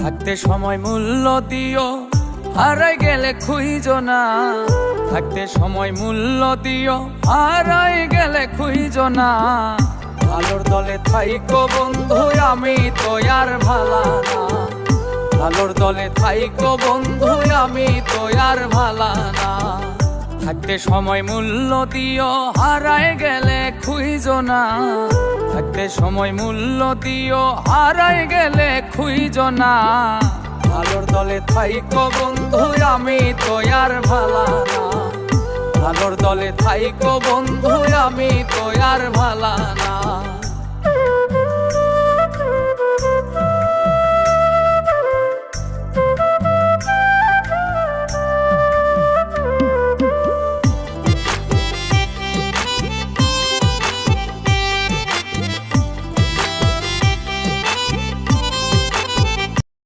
থাকতে সময় মূল্য দিও, হারাই গেলে খুঁজো না। থাকতে সময় মূল্য দিও, হারাই গেলে খুঁজো না। ভালোর দলে থাইকো বন্ধু, আমি তো আর ভালা না। ভালোর দলে থাইকো বন্ধু, আমি তো আর ভালা না। থাকতে সময় মূল্য দিও, হারাই গেলে খুঁজো না। থাকতে সময় মূল্য দিও, হারাই গেলে খুঁজো না। ভালোর দলে থাইকো বন্ধু, আমি তো আর ভালা না। ভালোর দলে থাইকো বন্ধু, আমি তো আর ভালা না।